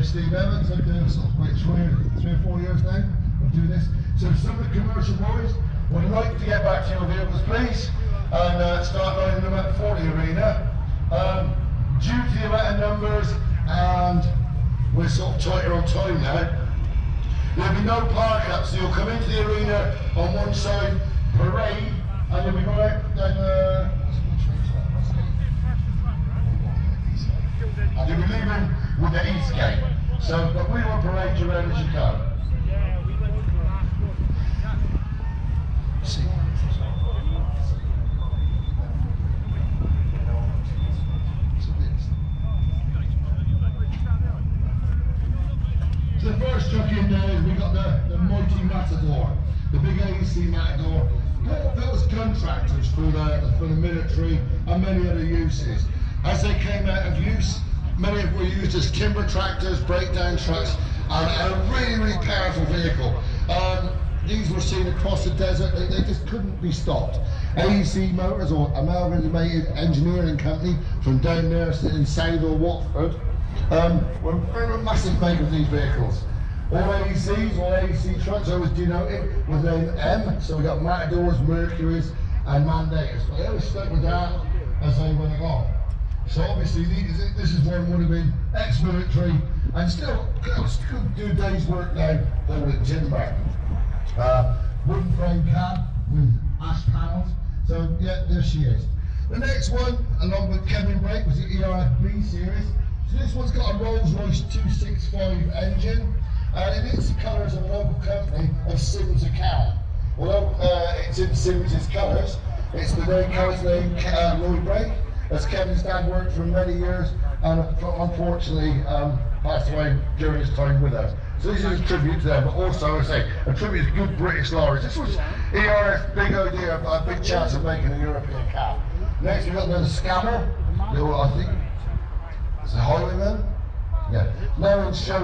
name's Steve Evans. I've been sort of like 3 or 4 years now of doing this. So some of the commercial boys would like to get back to your vehicles, please, and start lining them up for the arena. Due to the amount of numbers, and we're sort of tighter on time now, there'll be no park up, so you'll come into the arena on one side, parade, and you'll be right down the... and you'll be leaving with the east gate. So, but we will parade you around as you come. See. So the first truck in there is we've got the mighty Matador, the big AC Matador. That was contractors for the military and many other uses. As they came out of use, many of them were used as timber tractors, breakdown trucks, and a really, really powerful vehicle. These were seen across the desert, they just couldn't be stopped. AEC Motors, or Amalgamated Engineering Company, from down there in Southall, Watford, were massive makers of these vehicles. All AECs, all AEC trucks, always denoted with the name M, so we got Matadors, Mercuries, and Mandators. But they always stuck with that as they went along. So obviously this is one would have been ex-military and still could do a day's work now holding timber. Wooden frame cab with ash panels. So yeah, there she is. The next one, along with Kevin Brake, was the ERFB series. So this one's got a Rolls-Royce 265 engine, and it is the colours of a local company of Sims account. Although it's in Sims' colours, it's the main car's name, Lloyd Brake, as Kevin's dad worked for many years and unfortunately passed away during his time with us. So this is a tribute to them, but also, as I say, a tribute to good British lorries. This was ERF's big idea, a big chance of making a European cab. Next we've got another Scammer, I think it's a Highwayman. Yeah, now in show.